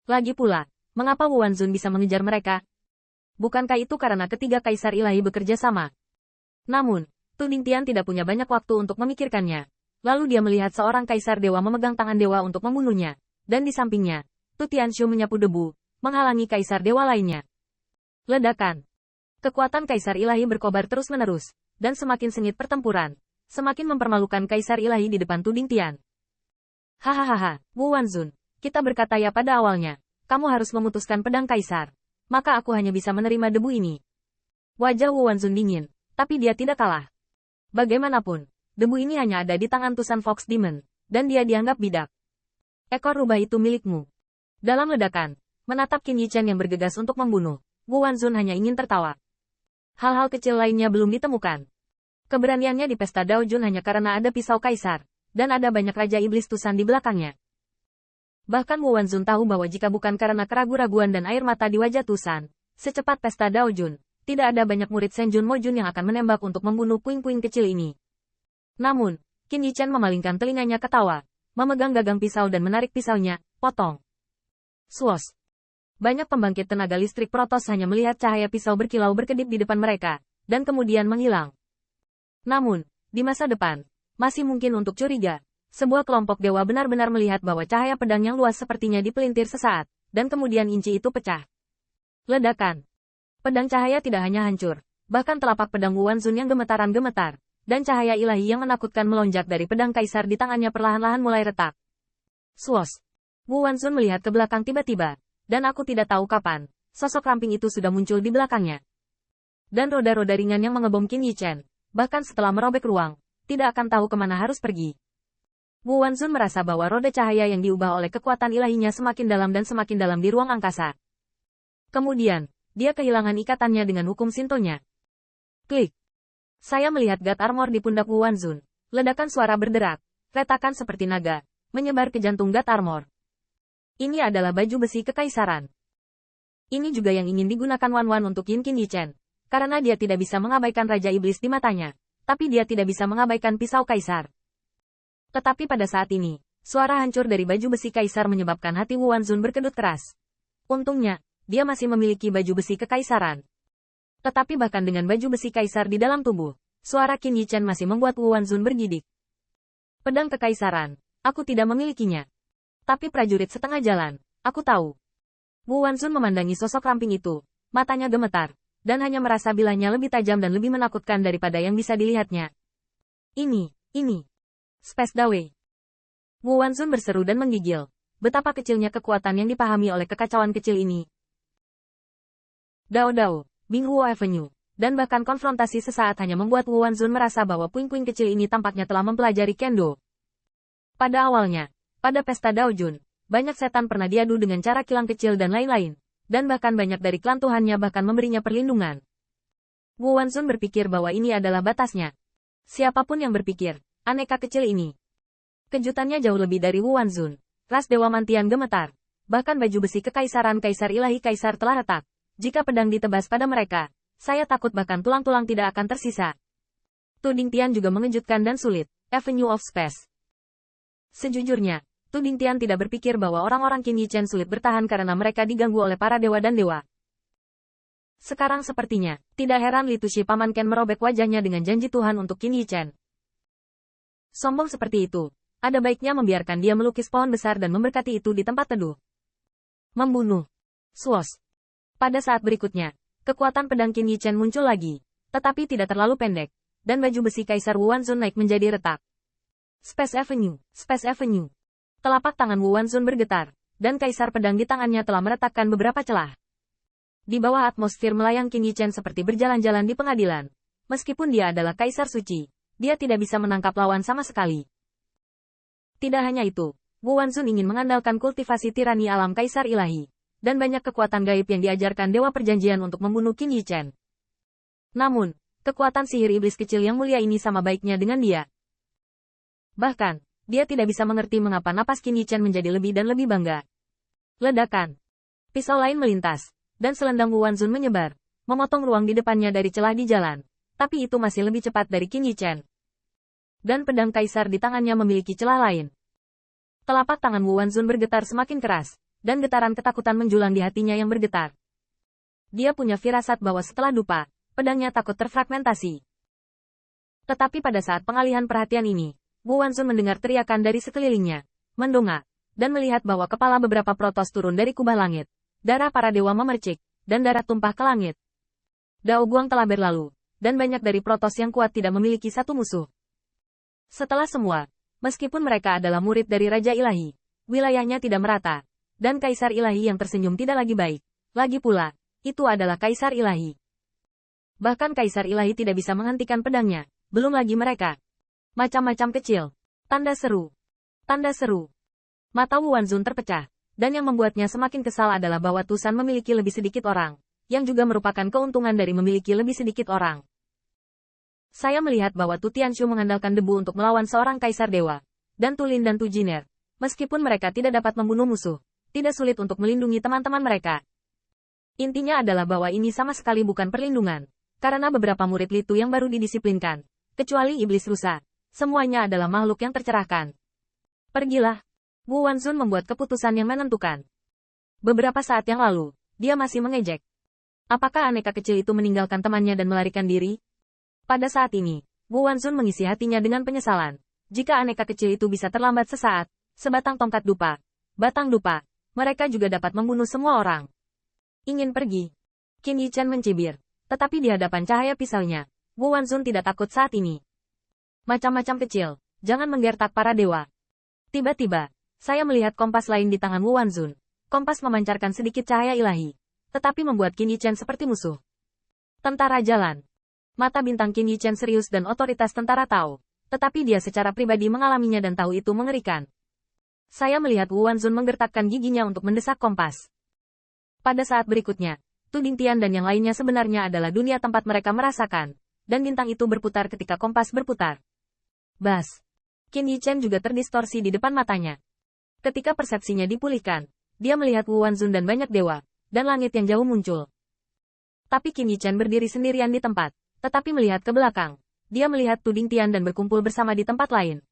Lagi pula, mengapa Wu Wanzun bisa mengejar mereka? Bukankah itu karena ketiga kaisar ilahi bekerja sama? Namun, Tu Ningtian tidak punya banyak waktu untuk memikirkannya. Lalu dia melihat seorang kaisar dewa memegang tangan dewa untuk membunuhnya. Dan di sampingnya, Tu Tianshu menyapu debu, menghalangi kaisar dewa lainnya. Ledakan. Kekuatan kaisar ilahi berkobar terus-menerus, dan semakin sengit pertempuran, semakin mempermalukan kaisar ilahi di depan Tu Ningtian. Hahaha, Wu Wanzun, kita berkata ya pada awalnya, kamu harus memutuskan pedang kaisar. Maka aku hanya bisa menerima debu ini. Wajah Wu Wanzun dingin, tapi dia tidak kalah. Bagaimanapun, debu ini hanya ada di tangan Tusan Fox Demon, dan dia dianggap bidak. Ekor rubah itu milikmu. Dalam ledakan, menatap Qin Yichen yang bergegas untuk membunuh, Wu Wanzun hanya ingin tertawa. Hal-hal kecil lainnya belum ditemukan. Keberaniannya di pesta Daojun hanya karena ada pisau kaisar, dan ada banyak raja iblis Tusan di belakangnya. Bahkan Wu Wanzun tahu bahwa jika bukan karena keraguan-raguan dan air mata di wajah Tusan, secepat pesta Daojun, tidak ada banyak murid Senjun Mojun yang akan menembak untuk membunuh puing-puing kecil ini. Namun, Qin Yichen memalingkan telinganya ketawa, memegang gagang pisau dan menarik pisaunya, potong. Swos. Banyak pembangkit tenaga listrik Protoss hanya melihat cahaya pisau berkilau berkedip di depan mereka, dan kemudian menghilang. Namun, di masa depan, masih mungkin untuk curiga. Sebuah kelompok dewa benar-benar melihat bahwa cahaya pedang yang luas sepertinya dipelintir sesaat, dan kemudian inci itu pecah. Ledakan. Pedang cahaya tidak hanya hancur, bahkan telapak pedang Wu Wanzun yang gemetaran-gemetar, dan cahaya ilahi yang menakutkan melonjak dari pedang kaisar di tangannya perlahan-lahan mulai retak. Swos. Wu Wanzun melihat ke belakang tiba-tiba, dan aku tidak tahu kapan, sosok ramping itu sudah muncul di belakangnya. Dan roda-roda ringan yang mengebom Qin Yichen, bahkan setelah merobek ruang, tidak akan tahu kemana harus pergi. Wu Wanzun merasa bahwa roda cahaya yang diubah oleh kekuatan ilahinya semakin dalam di ruang angkasa. Kemudian, dia kehilangan ikatannya dengan hukum Shinto-nya. Klik. Saya melihat God Armor di pundak Wu Wanzun. Ledakan suara berderak, retakan seperti naga, menyebar ke jantung God Armor. Ini adalah baju besi kekaisaran. Ini juga yang ingin digunakan Wan Wan untuk Qin Yichen, karena dia tidak bisa mengabaikan Raja Iblis di matanya, tapi dia tidak bisa mengabaikan pisau kaisar. Tetapi pada saat ini, suara hancur dari baju besi kaisar menyebabkan hati Wu Wanzun berkedut keras. Untungnya, dia masih memiliki baju besi kekaisaran. Tetapi bahkan dengan baju besi kaisar di dalam tubuh, suara Qin Yichen masih membuat Wu Wanzun bergidik. Pedang kekaisaran, aku tidak memilikinya. Tapi prajurit setengah jalan, aku tahu. Wu Wanzun memandangi sosok ramping itu, matanya gemetar, dan hanya merasa bilahnya lebih tajam dan lebih menakutkan daripada yang bisa dilihatnya. Ini. Space Dawei. Wu Wanzun berseru dan menggigil. Betapa kecilnya kekuatan yang dipahami oleh kekacauan kecil ini. Dao, Binghuo Avenue, dan bahkan konfrontasi sesaat hanya membuat Wu Wanzun merasa bahwa puing-puing kecil ini tampaknya telah mempelajari Kendo. Pada awalnya, pada pesta Daojun, banyak setan pernah diadu dengan cara kilang kecil dan lain-lain, dan bahkan banyak dari klan Tuhannya bahkan memberinya perlindungan. Wu Wanzun berpikir bahwa ini adalah batasnya. Siapapun yang berpikir, aneka kecil ini. Kejutannya jauh lebih dari Wu Wanzun. Ras Dewa Mantian gemetar. Bahkan baju besi kekaisaran kaisar ilahi kaisar telah retak. Jika pedang ditebas pada mereka, saya takut bahkan tulang-tulang tidak akan tersisa. Tu Ningtian juga mengejutkan dan sulit. Avenue of Space. Sejujurnya, Tu Ningtian tidak berpikir bahwa orang-orang Qin Yichen sulit bertahan karena mereka diganggu oleh para dewa dan dewa. Sekarang sepertinya, tidak heran Li Tushi Paman Ken merobek wajahnya dengan janji Tuhan untuk Qin Yichen. Sombong seperti itu, ada baiknya membiarkan dia melukis pohon besar dan memberkati itu di tempat teduh. Membunuh. Swos. Pada saat berikutnya, kekuatan pedang Qin Yichen muncul lagi, tetapi tidak terlalu pendek, dan baju besi Kaisar Wu Wanzun naik menjadi retak. Space Avenue. Telapak tangan Wu Wanzun bergetar, dan Kaisar pedang di tangannya telah meretakkan beberapa celah. Di bawah atmosfer melayang Qin Yichen seperti berjalan-jalan di pengadilan. Meskipun dia adalah Kaisar Suci, dia tidak bisa menangkap lawan sama sekali. Tidak hanya itu, Wu Wanzun ingin mengandalkan kultivasi tirani alam Kaisar Ilahi, dan banyak kekuatan gaib yang diajarkan Dewa Perjanjian untuk membunuh Qin Yichen. Namun, kekuatan sihir iblis kecil yang mulia ini sama baiknya dengan dia. Bahkan, dia tidak bisa mengerti mengapa napas Qin Yichen menjadi lebih dan lebih bangga. Ledakan. Pisau lain melintas, dan selendang Wu Wanzun menyebar, memotong ruang di depannya dari celah di jalan. Tapi itu masih lebih cepat dari Qin Yichen. Dan pedang Kaisar di tangannya memiliki celah lain. Telapak tangan Wu Wanzun bergetar semakin keras, dan getaran ketakutan menjulang di hatinya yang bergetar. Dia punya firasat bahwa setelah dupa, pedangnya takut terfragmentasi. Tetapi pada saat pengalihan perhatian ini, Wu Wanzun mendengar teriakan dari sekelilingnya, mendongak, dan melihat bahwa kepala beberapa protos turun dari kubah langit. Darah para dewa memercik, dan darah tumpah ke langit. Dao Guang telah berlalu, dan banyak dari protos yang kuat tidak memiliki satu musuh. Setelah semua, meskipun mereka adalah murid dari Raja Ilahi, wilayahnya tidak merata, dan Kaisar Ilahi yang tersenyum tidak lagi baik. Lagi pula, itu adalah Kaisar Ilahi. Bahkan Kaisar Ilahi tidak bisa menghentikan pedangnya, belum lagi mereka. Macam-macam kecil. Tanda seru. Tanda seru. Mata Wu Wanzun terpecah, dan yang membuatnya semakin kesal adalah bahwa Tusan memiliki lebih sedikit orang, yang juga merupakan keuntungan dari memiliki lebih sedikit orang. Saya melihat bahwa Tu Tianshu mengandalkan debu untuk melawan seorang kaisar dewa, dan Tu Lin dan Tu Jiner. Meskipun mereka tidak dapat membunuh musuh, tidak sulit untuk melindungi teman-teman mereka. Intinya adalah bahwa ini sama sekali bukan perlindungan, karena beberapa murid Litu yang baru didisiplinkan, kecuali iblis rusa, semuanya adalah makhluk yang tercerahkan. Pergilah. Wu Wanzun membuat keputusan yang menentukan. Beberapa saat yang lalu, dia masih mengejek. Apakah aneka kecil itu meninggalkan temannya dan melarikan diri? Pada saat ini, Wu Wanzun mengisi hatinya dengan penyesalan. Jika aneka kecil itu bisa terlambat sesaat, sebatang tongkat dupa, batang dupa, mereka juga dapat membunuh semua orang. Ingin pergi. Qin Yichen mencibir. Tetapi di hadapan cahaya pisaunya, Wu Wanzun tidak takut saat ini. Macam-macam kecil, jangan menggertak para dewa. Tiba-tiba, saya melihat kompas lain di tangan Wu Wanzun. Kompas memancarkan sedikit cahaya ilahi, tetapi membuat Qin Yichen seperti musuh. Tentara jalan. Mata bintang Qin Yichen serius dan otoritas tentara tahu, tetapi dia secara pribadi mengalaminya dan tahu itu mengerikan. Saya melihat Wu Wanzun menggertakkan giginya untuk mendesak kompas. Pada saat berikutnya, Tu Dingtian dan yang lainnya sebenarnya adalah dunia tempat mereka merasakan, dan bintang itu berputar ketika kompas berputar. Bas. Qin Yichen juga terdistorsi di depan matanya. Ketika persepsinya dipulihkan, dia melihat Wu Wanzun dan banyak dewa, dan langit yang jauh muncul. Tapi Qin Yichen berdiri sendirian di tempat, tetapi melihat ke belakang. Dia melihat Tu Dingtian dan berkumpul bersama di tempat lain.